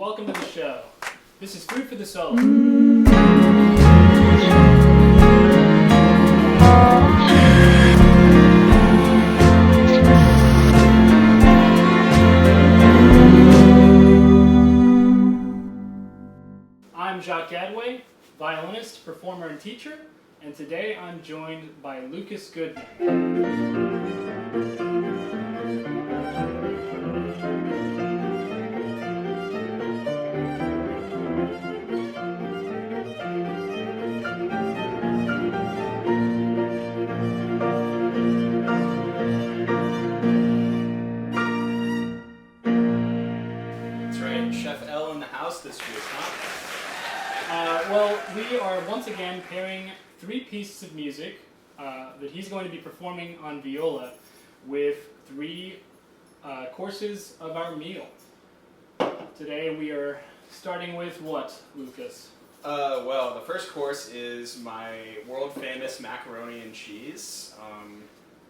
welcome to the show. This is Food for the Soul. I'm Jacques Gadway, violinist, performer, and teacher, and today I'm joined by Lucas Goodman. This week, huh? Well, we are once again pairing three pieces of music that he's going to be performing on viola with three courses of our meal. Today we are starting with what, Lucas? Well, the first course is my world-famous macaroni and cheese.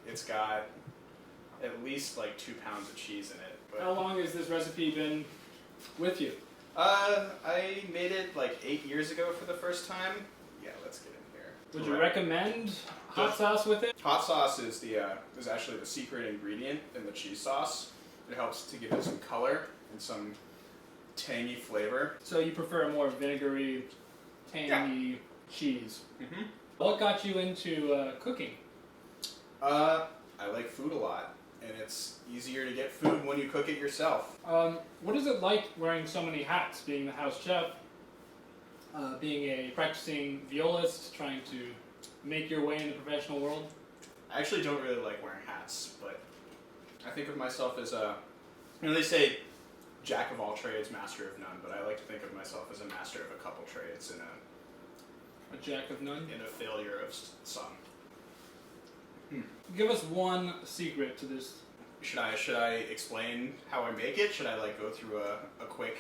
It's got at least like 2 pounds of cheese in it. But How long has this recipe been with you? I made it like 8 years ago for the first time. Yeah, let's get in here. Would you recommend hot sauce with it? Hot sauce is is actually the secret ingredient in the cheese sauce. It helps to give it some color and some tangy flavor. So you prefer a more vinegary, tangy cheese. Mm-hmm. What got you into cooking? I like food a lot. And it's easier to get food when you cook it yourself. What is it like wearing so many hats, being the house chef, being a practicing violist, trying to make your way in the professional world? I actually don't really like wearing hats, but I think of myself as they say jack of all trades, master of none, but I like to think of myself as a master of a couple trades and a jack of none? And a failure of some. Give us one secret to this. Should I explain how I make it? Should I go through a quick?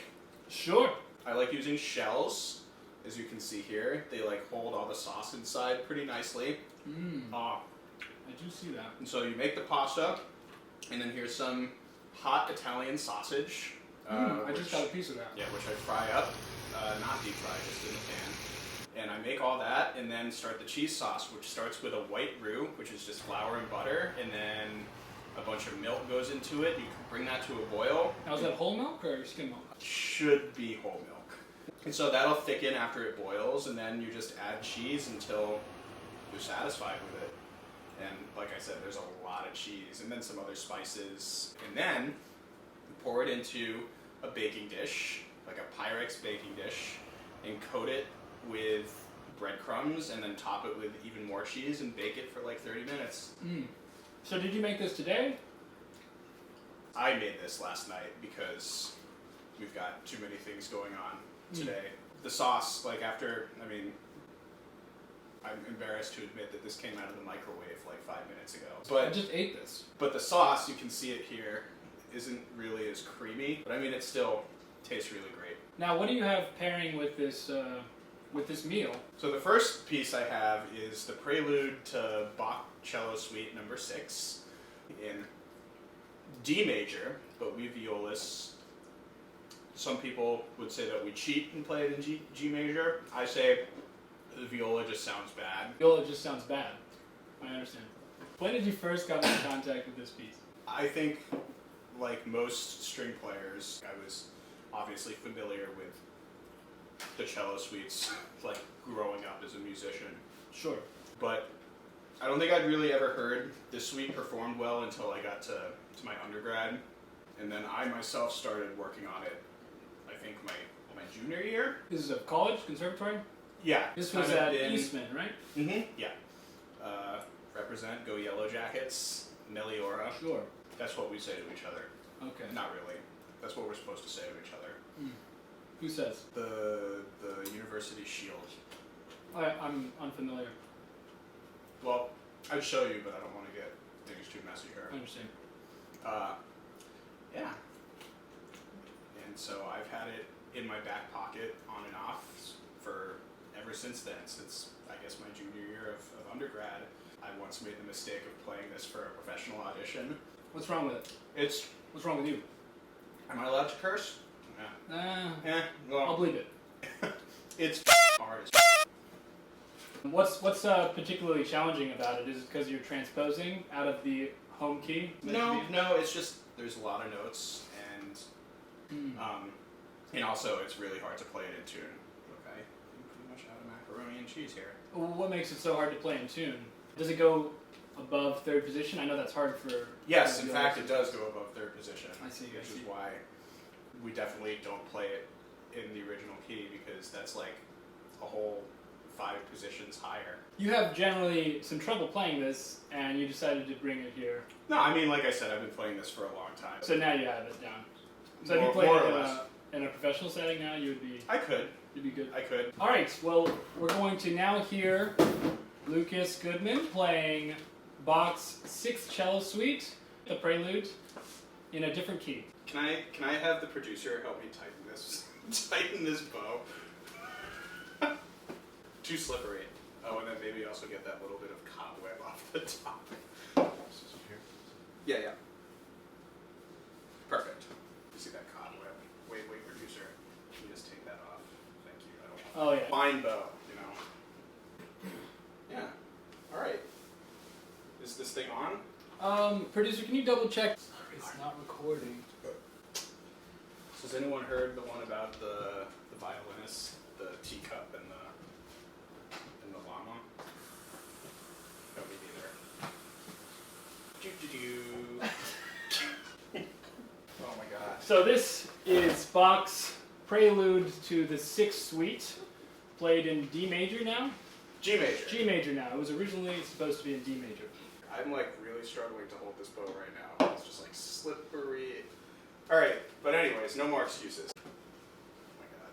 Sure. I like using shells, as you can see here. They hold all the sauce inside pretty nicely. I do see that. And so you make the pasta, and then here's some hot Italian sausage. I just got a piece of that. Yeah, which I fry up, not deep fry, just in the pan. And I make all that, and then start the cheese sauce, which starts with a white roux, which is just flour and butter, and then a bunch of milk goes into it. You can bring that to a boil. Now, is that whole milk or skim milk? Should be whole milk. And so that'll thicken after it boils, and then you just add cheese until you're satisfied with it. And like I said, there's a lot of cheese, and then some other spices. And then you pour it into a baking dish, like a Pyrex baking dish, and coat it with breadcrumbs, and then top it with even more cheese and bake it for 30 minutes. So did you make this today? I made this last night because we've got too many things going on today. The sauce, I'm embarrassed to admit that this came out of the microwave 5 minutes ago. But I just ate this. But the sauce, you can see it here, isn't really as creamy. But it still tastes really great. Now, what do you have pairing with this meal? So the first piece I have is the Prelude to Bach Cello Suite No. 6 in D major, but we violists, some people would say that we cheat and play it in G major. I say the viola just sounds bad. Viola just sounds bad. I understand. When did you first come into contact with this piece? I think, like most string players, I was obviously familiar with the cello suites, growing up as a musician. Sure. But I don't think I'd really ever heard this suite performed well until I got to my undergrad. And then I myself started working on it, I think, my junior year. This is a college, conservatory? Yeah. This was at Eastman, right? Mm-hmm, yeah. Represent, go Yellow Jackets, Meliora. Sure. That's what we say to each other. Okay. Not really. That's what we're supposed to say to each other. Who says? The University Shield. I'm unfamiliar. Well, I'd show you, but I don't want to get things too messy here. I understand. Yeah. And so I've had it in my back pocket on and off for ever since then, since I guess my junior year of undergrad. I once made the mistake of playing this for a professional audition. What's wrong with it? What's wrong with you? Am I allowed to curse? Yeah, well, I'll believe it. it's hard as What's particularly challenging about it? Is it because you're transposing out of the home key? No, it's just there's a lot of notes, and also it's really hard to play it in tune. Okay, I'm pretty much out of macaroni and cheese here. What makes it so hard to play in tune? Does it go above third position? I know that's hard for... Yes, in fact, it does go above third position. I see. Which is why we definitely don't play it in the original key, because that's like a whole 5 positions higher. You have generally some trouble playing this, and you decided to bring it here. No, I mean, like I said, I've been playing this for a long time. So now you have it down. So More- if you played more it or less. in a professional setting now, you'd be good. I could. All right, well, we're going to now hear Lucas Goodman playing Bach's 6th Cello Suite, the Prelude, in a different key. Can I have the producer help me tighten this bow? Too slippery. Oh, and then maybe also get that little bit of cobweb off the top. Yeah. Perfect. You see that cobweb? Wait, producer. Can you just take that off? Thank you. I don't want fine bow, you know. Yeah. All right. Is this thing on? Producer, can you double check? It's not recording. So has anyone heard the one about the violinist, the teacup, and the llama? No, me neither. Oh my god. So this is Bach's Prelude to the 6th Suite, played in D major now? G major. G major now. It was originally supposed to be in D major. I'm like really struggling to hold this bow right now. It's just like slippery. Alright, but anyways, no more excuses. Oh my god.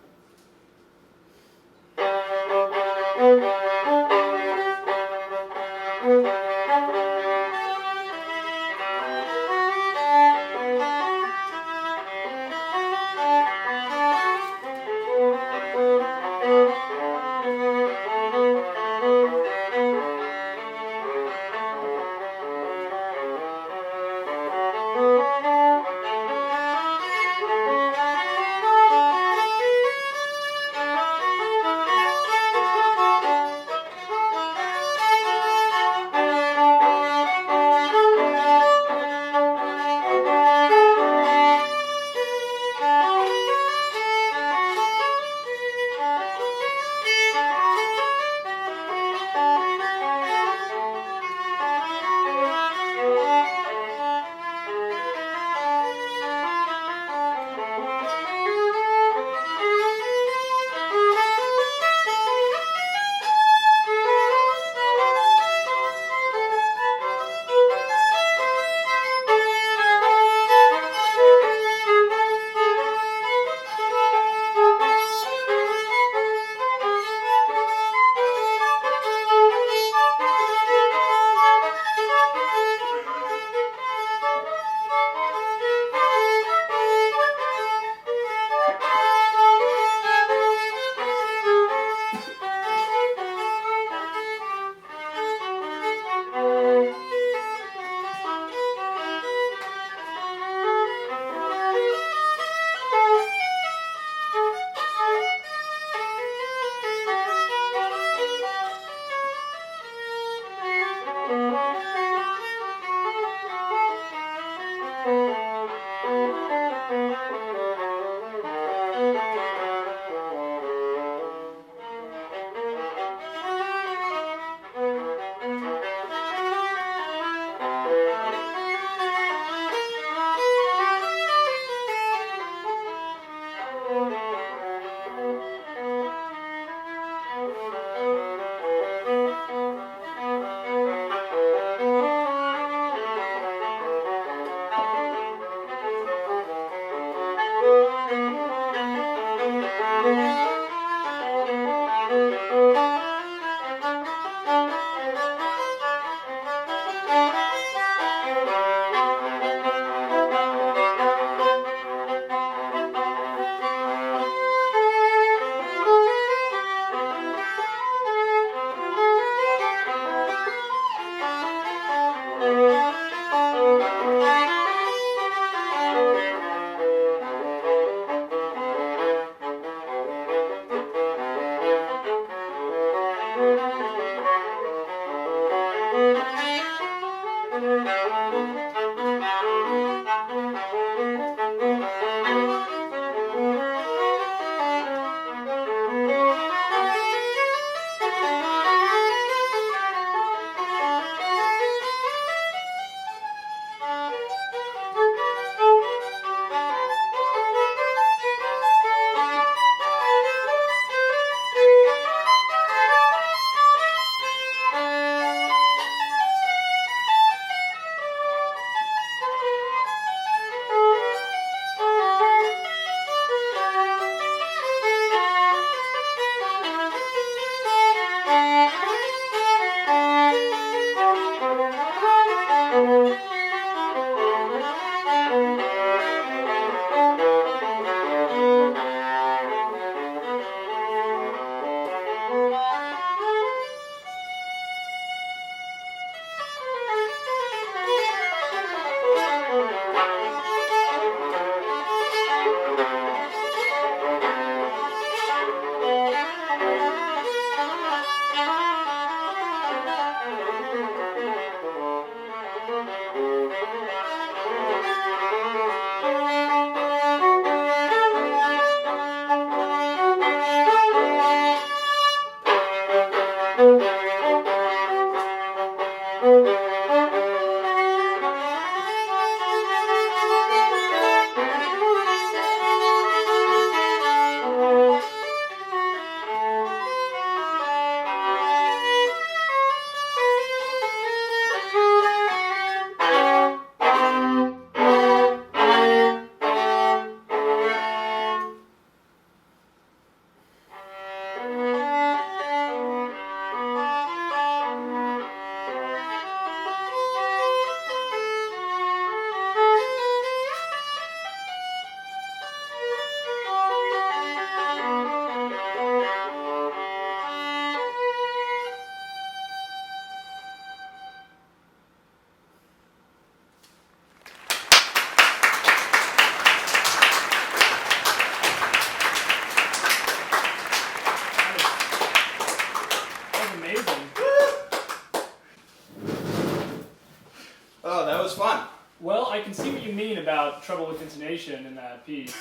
trouble with intonation in that piece.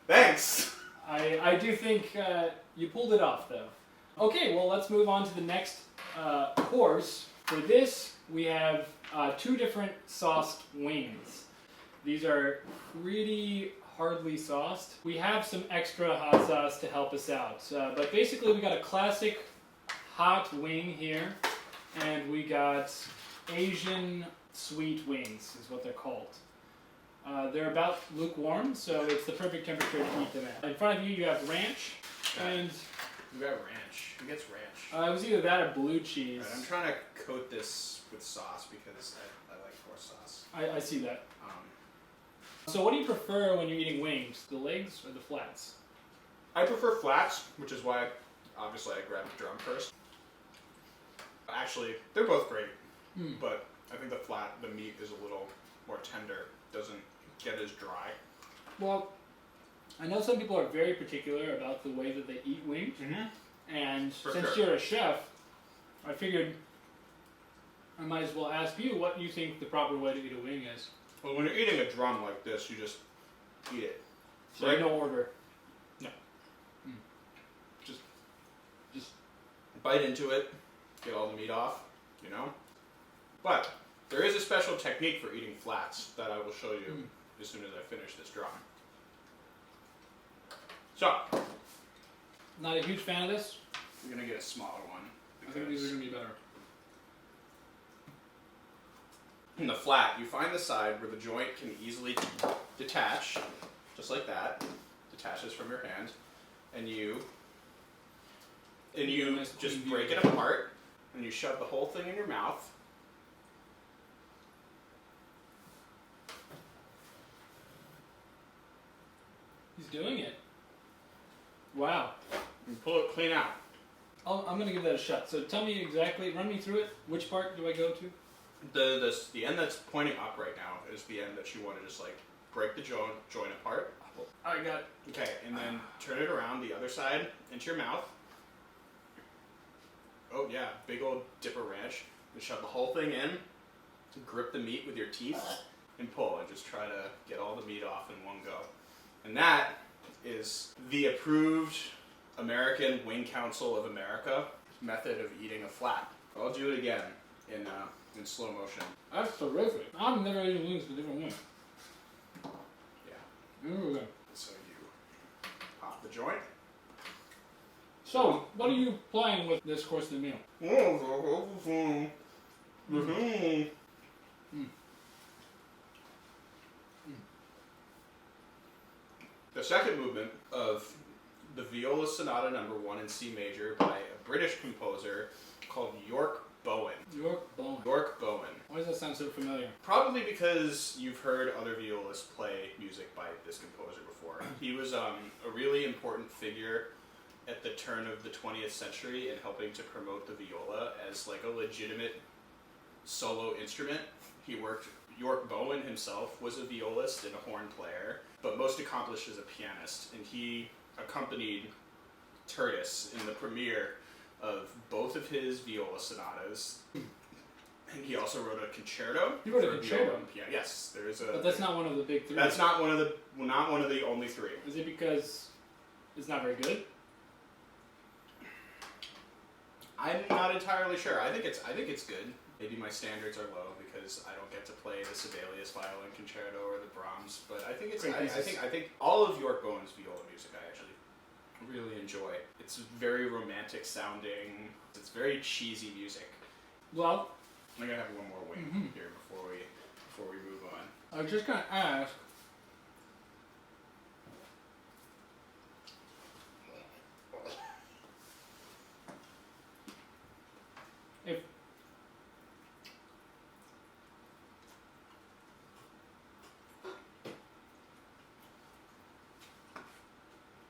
Thanks. I do think you pulled it off, though. Okay, well, let's move on to the next course. For this, we have 2 different sauced wings. These are pretty hardly sauced. We have some extra hot sauce to help us out. But basically, we got a classic hot wing here, and we got Asian sweet wings, is what they're called. They're about lukewarm, so it's the perfect temperature to eat them at. In front of you, you have ranch, and We got ranch. Who gets ranch? it was either that or blue cheese. Right, I'm trying to coat this with sauce because I like more sauce. I see that. So what do you prefer when you're eating wings, the legs or the flats? I prefer flats, which is why, obviously, I grabbed the drum first. Actually, they're both great, but I think the meat is a little more tender, doesn't get as dry. Well, I know some people are very particular about the way that they eat wings, and since you're a chef, I figured I might as well ask you what you think the proper way to eat a wing is. Well, when you're eating a drum like this, you just eat it. So right? No order. No. Just bite into it, get all the meat off, you know? But there is a special technique for eating flats that I will show you as soon as I finish this drum. So, not a huge fan of this. I'm going to get a smaller one. I think these are going to be better. In the flat, you find the side where the joint can easily detach, just like that. Detaches from your hand, and you just break it apart, and you shove the whole thing in your mouth. He's doing it. Wow. And pull it clean out. I'm going to give that a shot. So tell me exactly, run me through it. Which part do I go to? The end that's pointing up right now is the end that you want to just like break the joint apart. I got. Okay, and then turn it around the other side into your mouth. Oh yeah, big old dipper ranch. And shove the whole thing in. Grip the meat with your teeth and pull, and just try to get all the meat off in one go. And that is the approved American Wing Council of America method of eating a flat. I'll do it again in slow motion. That's terrific. I've never eaten wings with a different wing. Yeah. Ooh. So you pop the joint. So, what are you playing with this course of the meal? The second movement of the Viola Sonata No. 1 in C major by a British composer called York Bowen. York Bowen. York Bowen. Why does that sound so familiar? Probably because you've heard other violists play music by this composer before. He was a really important figure at the turn of the 20th century in helping to promote the viola as like a legitimate solo instrument. York Bowen himself was a violist and a horn player, but most accomplished as a pianist, and he accompanied Tertis in the premiere of both of his viola sonatas. And he also wrote a concerto. He wrote a for concerto? viola and piano. Yes, there is a. But that's not one of the big 3. That's not one of the only 3. Is it because it's not very good? I'm not entirely sure. I think it's good. Maybe my standards are low because I don't get to play the Sibelius violin concerto or the Brahms. But I think I think all of York Bowen's viola music I actually really enjoy. It's very romantic sounding. It's very cheesy music. Well, I'm gonna have one more wing here before we move on. I was just gonna ask. If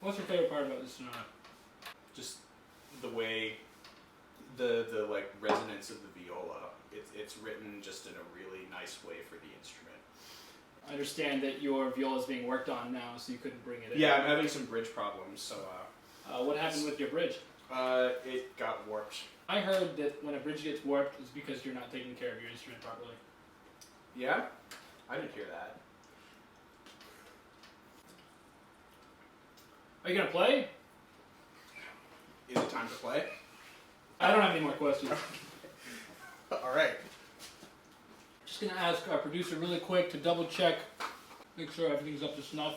what's your favorite part about this sonata? Just the way the like resonance of the viola. It's written just in a really nice way for the instrument. I understand that your viola is being worked on now, so you couldn't bring it in. Yeah, I'm having some bridge problems, so what happened with your bridge? it got warped. I heard that when a bridge gets warped, it's because you're not taking care of your instrument properly. Yeah? I didn't hear that. Are you gonna play? Is it time to play? I don't have any more questions. All right. Just gonna ask our producer really quick to double check, make sure everything's up to snuff.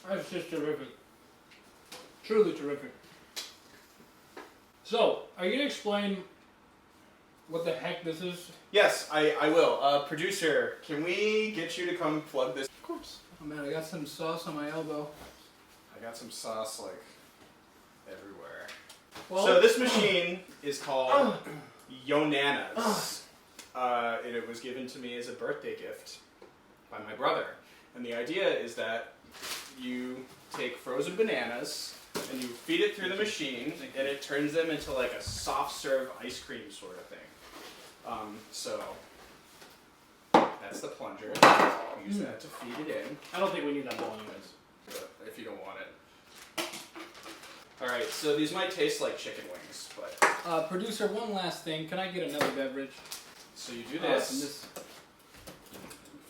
That's just terrific. Truly terrific. So, are you going to explain what the heck this is? Yes, I will. Producer, can we get you to come plug this? Of course. Oh man, I got some sauce on my elbow. I got some sauce like everywhere. Well, So this machine is called Yonana's. It was given to me as a birthday gift by my brother. And the idea is that you take frozen bananas and you feed it through the machine and it turns them into like a soft serve ice cream sort of thing. So that's the plunger. Use that to feed it in. I don't think we need that bowl anyways. But if you don't want it. Alright, so these might taste like chicken wings, but... Producer, one last thing. Can I get another beverage? So you do this.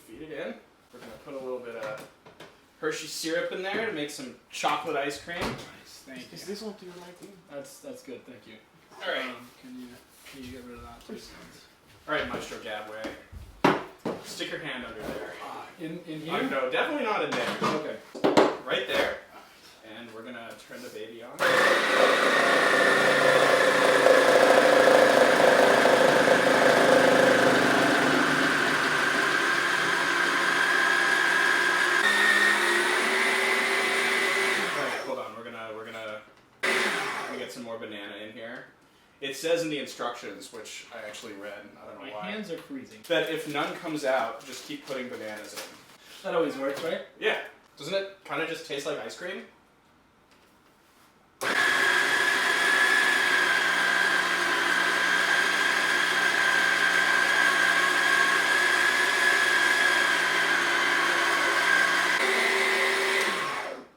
Feed it in. We're going to put a little bit of Hershey syrup in there to make some chocolate ice cream. Nice, thank you. Is this one to your liking? That's good, thank you. Alright. Can you get rid of that, please? Alright, Maestro Gabway. Stick your hand under there. In here? No, definitely not in there. Okay. Right there. And we're going to turn the baby on. Some more banana in here. It says in the instructions, which I actually read, I don't know why. My hands are freezing. That if none comes out, just keep putting bananas in. That always works, right? Yeah. Doesn't it kind of just taste like ice cream?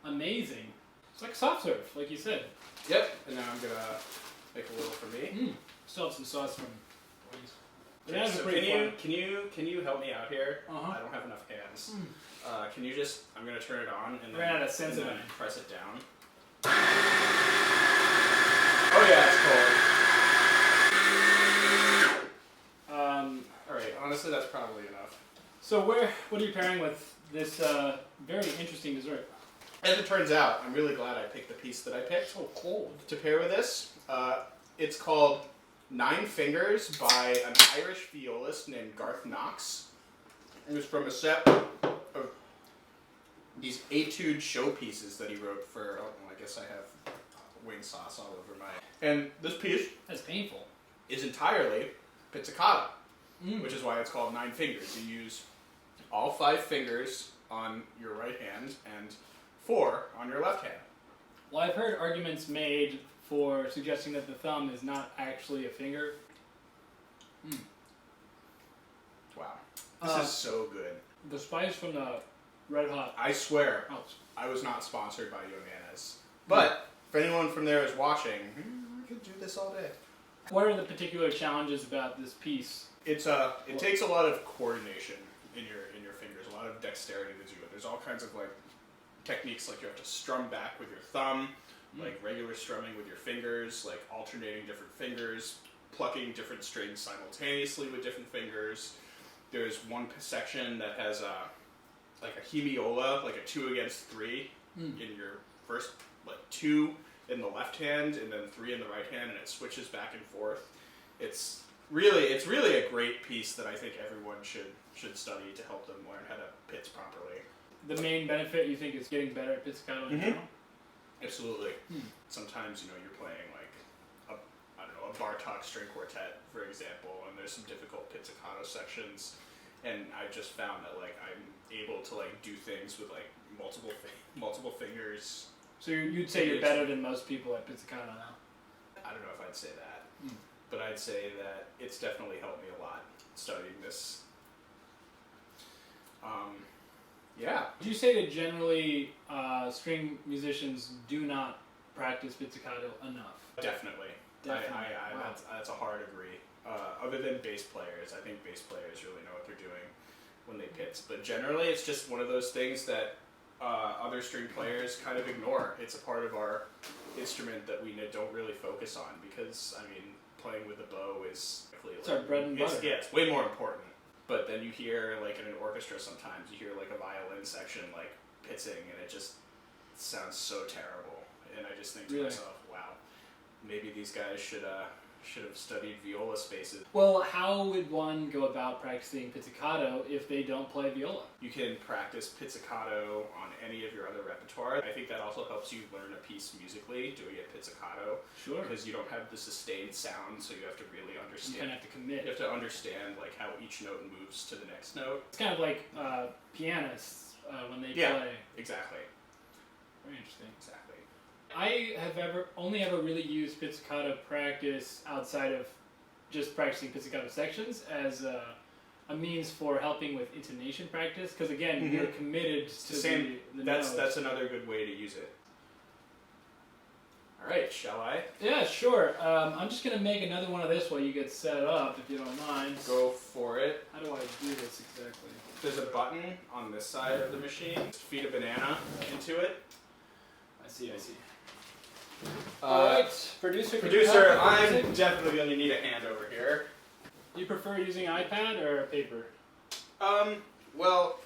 Amazing. It's like soft serve, like you said. Yep. And now I'm gonna make a little for me. Still have some sauce from. Okay, so can you help me out here? Uh-huh. I don't have enough hands. Can you just? I'm gonna turn it on and Ran out of sense then of it. press it down. Oh yeah, it's cold. All right. Honestly, that's probably enough. So what are you pairing with this very interesting dessert? As it turns out, I'm really glad I picked the piece that I picked. Oh, cold. To pair with this. It's called Nine Fingers by an Irish violist named Garth Knox. It was from a set of these etude showpieces that he wrote for, I guess I have wing sauce all over my... And this piece... That's painful. ...is entirely pizzicato, which is why it's called Nine Fingers. You use all 5 fingers on your right hand and 4 on your left hand. Well, I've heard arguments made for suggesting that the thumb is not actually a finger. Wow. This is so good. The spice from the Red Hot. I swear, I was not sponsored by Yonanas. But if anyone from there is watching, I could do this all day. What are the particular challenges about this piece? It takes a lot of coordination in your fingers, a lot of dexterity to do it. There's all kinds of like techniques, like you have to strum back with your thumb, like regular strumming with your fingers, like alternating different fingers, plucking different strings simultaneously with different fingers. There's one section that has like a hemiola, like a 2 against 3 in your first, like 2 in the left hand and then 3 in the right hand, and it switches back and forth. It's really a great piece that I think everyone should study to help them learn how to pitch properly. The main benefit, you think, is getting better at pizzicato in general? Absolutely. Sometimes, you're playing like a Bartok string quartet, for example, and there's some difficult pizzicato sections, and I've just found that like I'm able to like do things with like multiple fingers. So you'd say you're better than most people at pizzicato now? I don't know if I'd say that, but I'd say that it's definitely helped me a lot studying this. Yeah. Would you say that generally string musicians do not practice pizzicato enough? Definitely. Wow. That's a hard agree. Other than bass players, I think bass players really know what they're doing when they pitch. But generally, it's just one of those things that other string players kind of ignore. It's a part of our instrument that we don't really focus on because, playing with a bow is... It's our bread and butter. It's way more important. But then you hear, like in an orchestra sometimes, you hear like a violin section like pitching and it just sounds so terrible. And I just think to myself, wow, maybe these guys should have studied viola spaces. Well, how would one go about practicing pizzicato if they don't play viola? You can practice pizzicato on any of your other repertoire. I think that also helps you learn a piece musically, doing it pizzicato. Sure. Because you don't have the sustained sound, so you have to really understand. You kind of have to commit. You have to understand like how each note moves to the next note. It's kind of like pianists when they play. Exactly. Very interesting. Exactly. I have only ever really used pizzicato practice outside of just practicing pizzicato sections as a means for helping with intonation practice. Because again, you're committed to the notes. That's another good way to use it. All right, shall I? Yeah, sure. I'm just gonna make another one of this while you get set up, if you don't mind. Go for it. How do I do this exactly? There's a button on this side of the machine. Feed a banana into it. I see. Alright, Producer, I'm definitely going to need a hand over here. Do you prefer using iPad or paper? Well,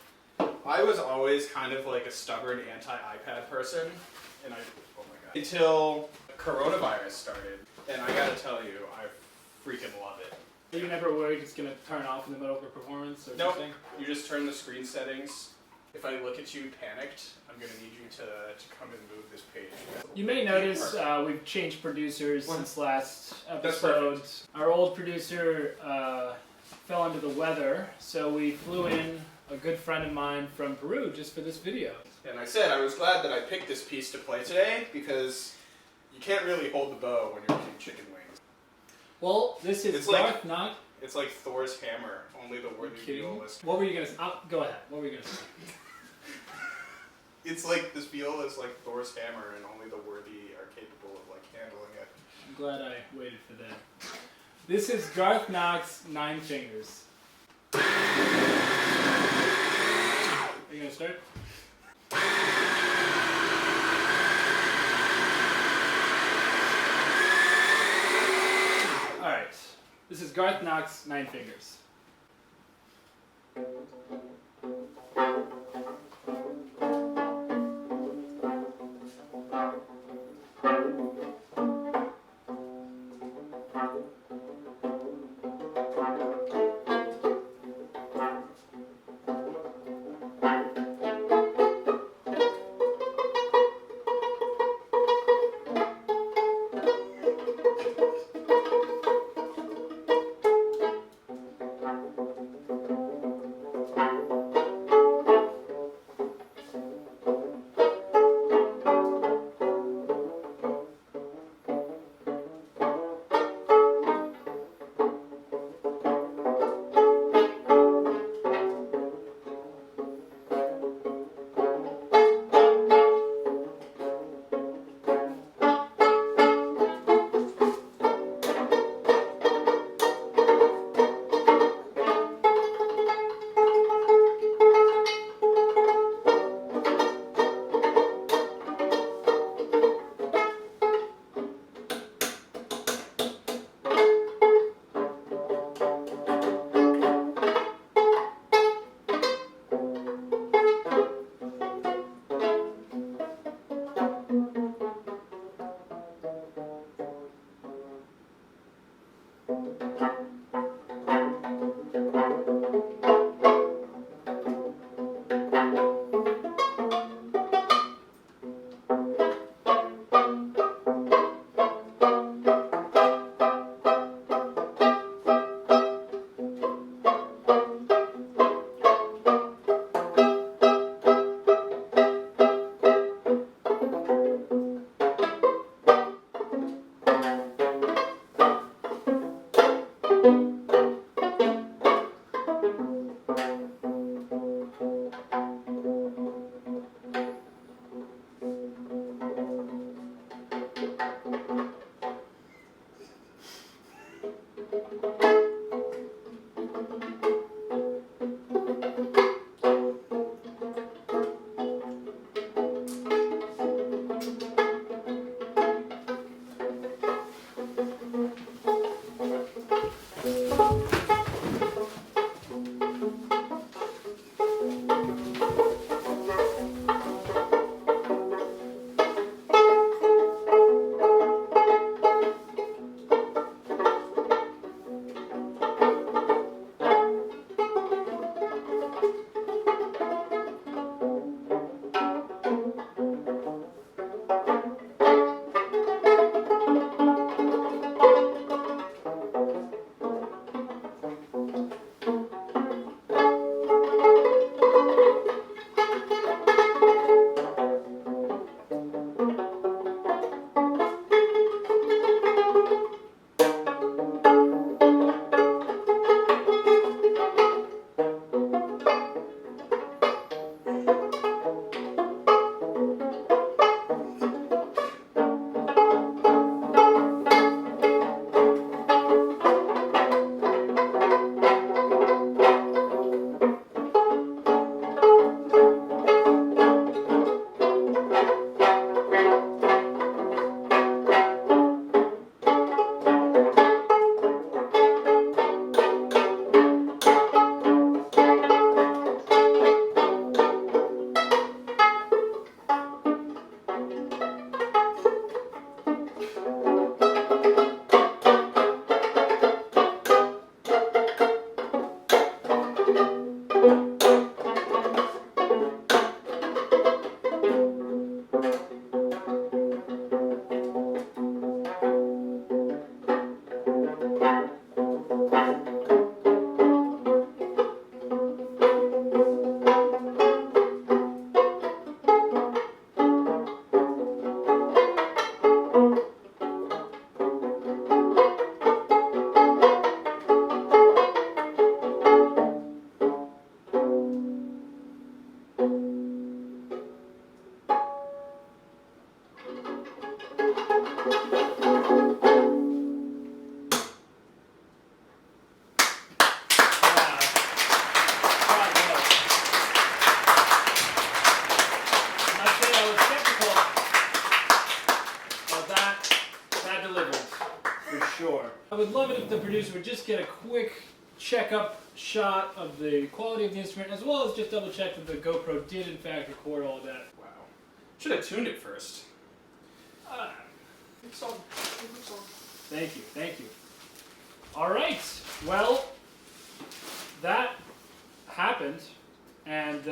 I was always kind of like a stubborn anti-iPad person, and until coronavirus started, and I gotta tell you, I freaking love it. Are you never worried it's going to turn off in the middle of a performance or Nope. something? You just turn the screen settings. If I look at you panicked, I'm going to need you to come and move this page. You may notice we've changed producers since last That's episode. Our old producer fell under the weather, so we flew in a good friend of mine from Peru just for this video. And I said I was glad that I picked this piece to play today because you can't really hold the bow when you're making chicken wings. Well, this is Garth Knox. It's like Thor's hammer, only the worthy violist. What were you gonna say? Go ahead. What were you gonna say? It's like this viola is like Thor's hammer, and only the worthy are capable of like handling it. I'm glad I waited for that. This is Garth Knox 9 Fingers. Are you gonna start? All right. This is Garth Knox 9 Fingers. I would love it if the producer would just get a quick check-up shot of the quality of the instrument, as well as just double-check that the GoPro did in fact record all of that. Wow. Should have tuned it first. Good song. Thank you, thank you. All right, well, that happened, and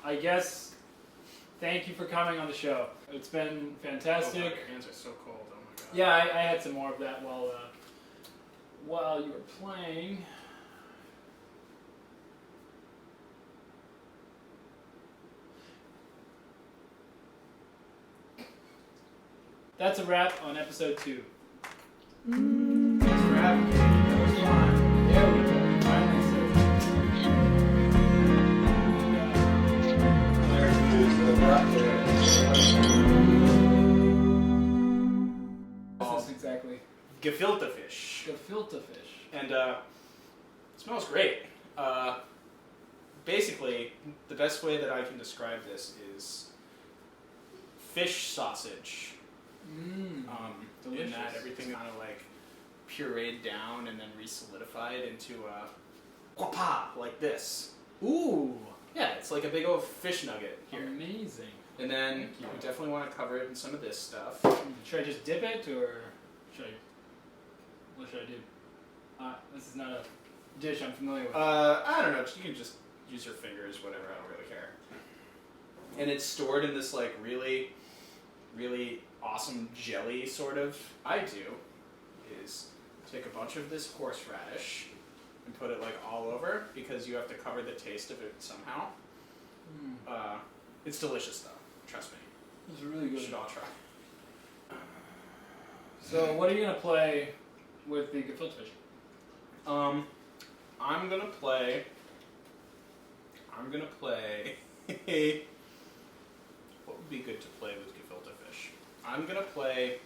I guess thank you for coming on the show. It's been fantastic. Oh, your hands are so cold. Oh my god. Yeah, I had some more of that while you were playing. That's a wrap on episode 2. Thanks for having me. That was fun. There we go. Finally What's this exactly? Gefilte fish. Gefilte fish. And it smells great. Basically, the best way that I can describe this is fish sausage. In Delicious. that everything kind of like pureed down and then re-solidified into a guapa, like this. Ooh, Yeah, it's like a big old fish nugget here. amazing. And then Thank you. we definitely want to cover it in some of this stuff. Should I just dip it, or what should I do? This is not a dish I'm familiar with. I don't know. You can just use your fingers, whatever. I don't really care. And it's stored in this like really, really awesome jelly sort of. I do is take a bunch of this horseradish and put it like all over because you have to cover the taste of it somehow. It's delicious though. Trust me. It's really You good. should all try. So, what are you gonna play with the gefilte fish? I'm gonna play. What would be good to play with gefilte fish? I'm gonna play